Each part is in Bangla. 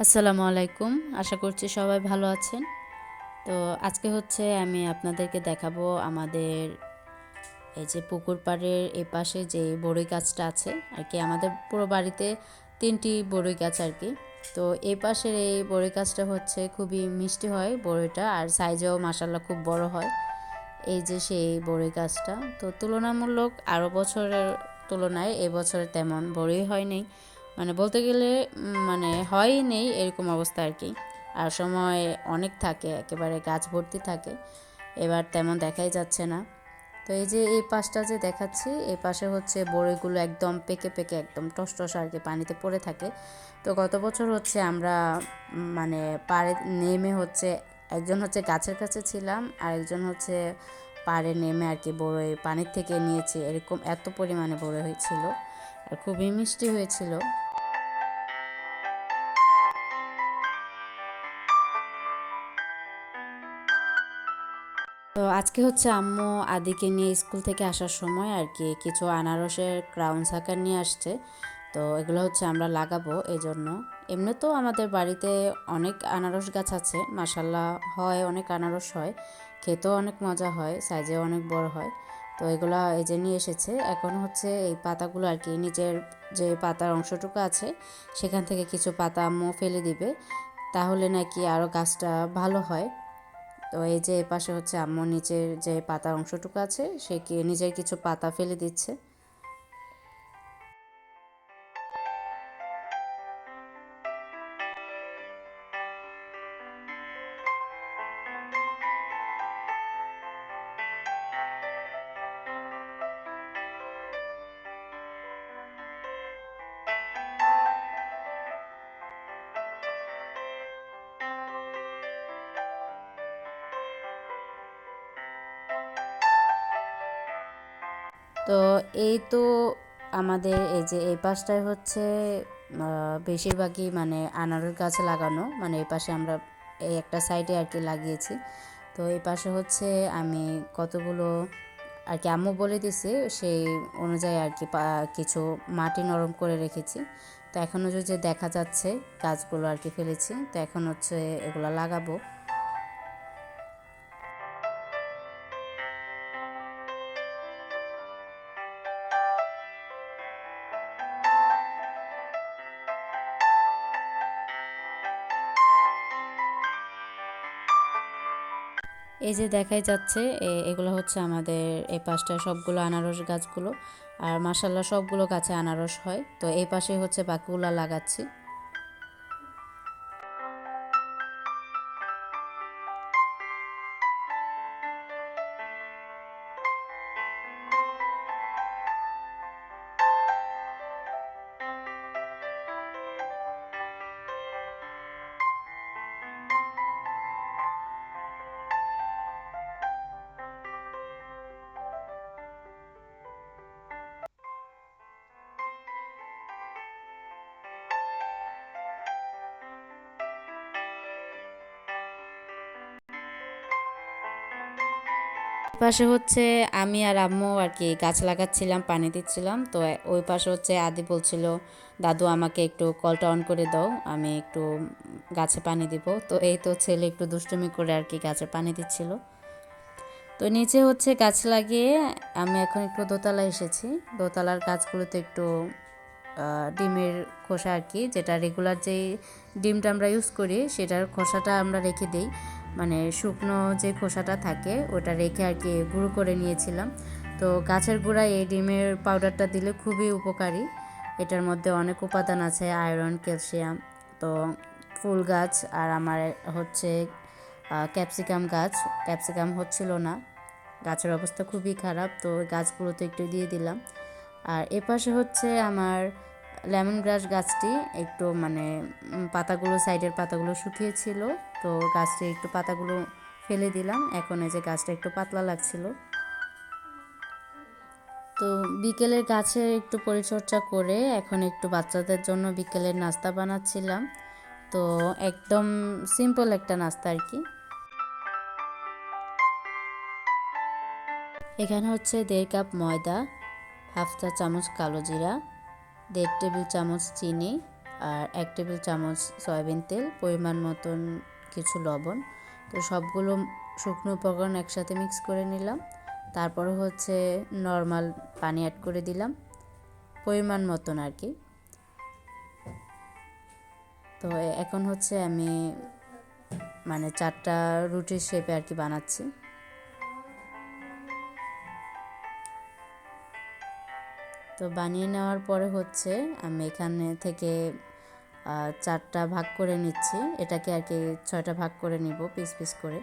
আসসালামু আলাইকুম। আশা করছি সবাই ভালো আছেন। তো আজকে হচ্ছে আমি আপনাদেরকে দেখাবো আমাদের এই যে পুকুর পাড়ের এপাশে যে বড়ই গাছটা আছে আর কি, আমাদের পুরো বাড়িতে ৩টি বড়ই গাছ আর কি। তো এই পাশের এই বড়ই গাছটা হচ্ছে খুবই মিষ্টি হয় বড়ইটা, আর সাইজেও মাশাআল্লাহ খুব বড় হয়। এই যে সেই বড়ই গাছটা, তো তুলনামূলক আরও বছরের তুলনায় এবছরে তেমন বড়ই হয়নি, মানে বলতে গেলে মানে হয়ই নেই এরকম অবস্থা আর কি। আর সময় অনেক থাকে, একেবারে গাছ ভর্তি থাকে, এবার তেমন দেখাই যাচ্ছে না। তো এই যে এই পাশটা যে দেখাচ্ছি, এই পাশে হচ্ছে বড়িগুলো একদম পেকে পেকে একদম টসটস আর কি পানিতে পড়ে থাকে। তো গত বছর হচ্ছে আমরা মানে পাড়ে নেমে হচ্ছে, একজন হচ্ছে গাছের কাছে ছিলাম আর একজন হচ্ছে পাড়ে নেমে আর কি বড়ই পানির থেকে নিয়েছি, এরকম এত পরিমাণে বড়ই হয়েছিল আর খুবই মিষ্টি হয়েছিল। তো আজকে হচ্ছে আম্মু আদিকে নিয়ে স্কুল থেকে আসার সময় আর কি কিছু আনারসের ক্রাউন সাকার নিয়ে আসছে। তো এগুলো হচ্ছে আমরা লাগাবো এই জন্য। এমনি তো আমাদের বাড়িতে অনেক আনারস গাছ আছে, মাশাল্লাহ হয়, অনেক আনারস হয়, খেতেও অনেক মজা হয়, সাইজেও অনেক বড় হয়। তো এগুলো এই যে নিয়ে এসেছে, এখন হচ্ছে এই পাতাগুলো আর কি নিচের যে পাতার অংশটুকু আছে সেখান থেকে কিছু পাতা আম্মু ফেলে দিবে, তাহলে নাকি আরও গাছটা ভালো হয়। তো এই যে এপাশে হচ্ছে আম্মু নিচের যে পাতার অংশটুকু আছে সে কি নিজের কিছু পাতা ফেলে দিচ্ছে। তো এই তো আমাদের এই যে এই পাশটায় হচ্ছে বেশিরভাগই মানে আনারস গাছ লাগানো, মানে এই পাশে আমরা এই একটা সাইডে আর কি লাগিয়েছি। তো এই পাশে হচ্ছে আমি কতগুলো আর কি আম্মু বলে দিছে সেই অনুযায়ী আর কি কিছু মাটি নরম করে রেখেছি। তো এখনও যে দেখা যাচ্ছে গাছগুলো আর কি ফেলেছি, তো এখন হচ্ছে এগুলো লাগাবো। এই যে দেখাই যাচ্ছে এগুলো হচ্ছে আমাদের এই পাশটা সবগুলো আনারস গাছগুলো, আর মাশাল্লাহ সবগুলো গাছে আনারস হয়। তো এই পাশে হচ্ছে বাকিগুলো লাগাচ্ছি। পাশে হচ্ছে আমি আর আম্মু আর কি গাছ লাগাচ্ছিলাম, পানি দিচ্ছিলাম। তো ওই পাশে হচ্ছে আদি বলছিল, দাদু আমাকে একটু কলটা অন করে দাও, আমি একটু গাছে পানি দিব। তো এই তো ছেলে একটু দুষ্টুমি করে আর কি গাছে পানি দিচ্ছিল। তো নিচে হচ্ছে গাছ লাগিয়ে আমি এখন একটু দোতলায় এসেছি। দোতলার গাছগুলোতে একটু ডিমের খোসা আর কি, যেটা রেগুলার যেই ডিমটা আমরা ইউজ করি সেটার খোসাটা আমরা রেখে দিই, মানে শুকনো যে খোসাটা থাকে ওটা রেখে আর কি গুঁড়ো করে নিয়েছিলাম। তো গাছের গোড়ায় এই ডিমের পাউডারটা দিলে খুবই উপকারী, এটার মধ্যে অনেক উপাদান আছে, আয়রন, ক্যালসিয়াম। তো ফুল গাছ আর আমার হচ্ছে ক্যাপসিকাম গাছ, ক্যাপসিকাম হচ্ছিল না, গাছের অবস্থা খুবই খারাপ, তো গাছগুলোতে একটু দিয়ে দিলাম। আর এপাশে হচ্ছে আমার লেমন গ্রাস গাছটি একটু মানে পাতাগুলো, সাইডের পাতাগুলো শুকিয়েছিল, তো গাছটি একটু পাতাগুলো ফেলে দিলাম, এখন এই যে গাছটা একটু পাতলা লাগছিল। তো বিকেলের গাছে একটু পরিচর্যা করে এখন একটু বাচ্চাদের জন্য বিকেলের নাস্তা বানাচ্ছিলাম। তো একদম সিম্পল একটা নাস্তা আর কি। এখানে হচ্ছে 1.5 কাপ ময়দা, হাফ চা চামচ কালো জিরা, 1.5 টেবিল চামচ চিনি, আর 1 টেবিল চামচ সয়াবিন তেল, পরিমাণ মতন কিছু লবণ। তো সবগুলো শুকনো উপকরণ একসাথে মিক্স করে নিলাম। তারপর হচ্ছে নর্মাল পানি অ্যাড করে দিলাম পরিমাণ মতন আর কি। তো এখন হচ্ছে আমি মানে 4টা রুটির শেপে আর কি বানাচ্ছি। তো বানিয়ে নেওয়ার পরে হচ্ছে আমি এখানে থেকে 4টা ভাগ করে নিচ্ছি, এটাকে আর কি 6টা ভাগ করে নিব পিস পিস করে।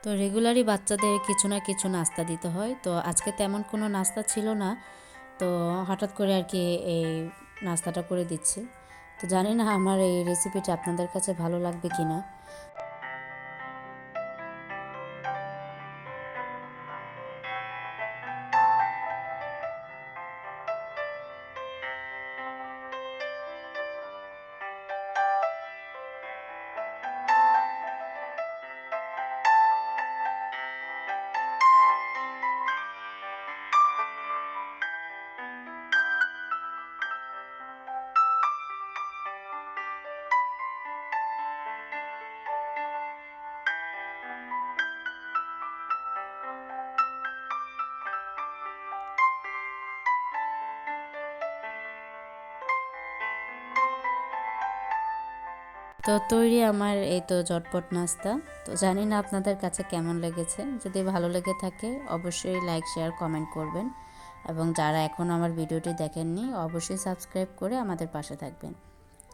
তো রেগুলারই বাচ্চাদের কিছু না কিছু নাস্তা দিতে হয়। তো আজকে তেমন কোনো নাস্তা ছিল না, তো হঠাৎ করে আর কি এই নাস্তাটা করে দিচ্ছি। তো জানি না আমার এই রেসিপিটা আপনাদের কাছে ভালো লাগবে কি না। তো তৈরি আমার এই তো ঝটপট নাস্তা। তো জানি না আপনাদের কাছে কেমন লেগেছে। যদি ভালো লেগে থাকে অবশ্যই লাইক, শেয়ার, কমেন্ট করবেন এবং যারা এখনও আমার ভিডিওটি দেখেননি অবশ্যই সাবস্ক্রাইব করে আমাদের পাশে থাকবেন।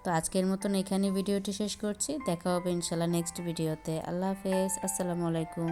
তো আজকের মতন এখানে ভিডিওটি শেষ করছি। দেখা হবে ইনশাল্লাহ নেক্সট ভিডিওতে। আল্লাহ হাফেজ, আসসালামু আলাইকুম।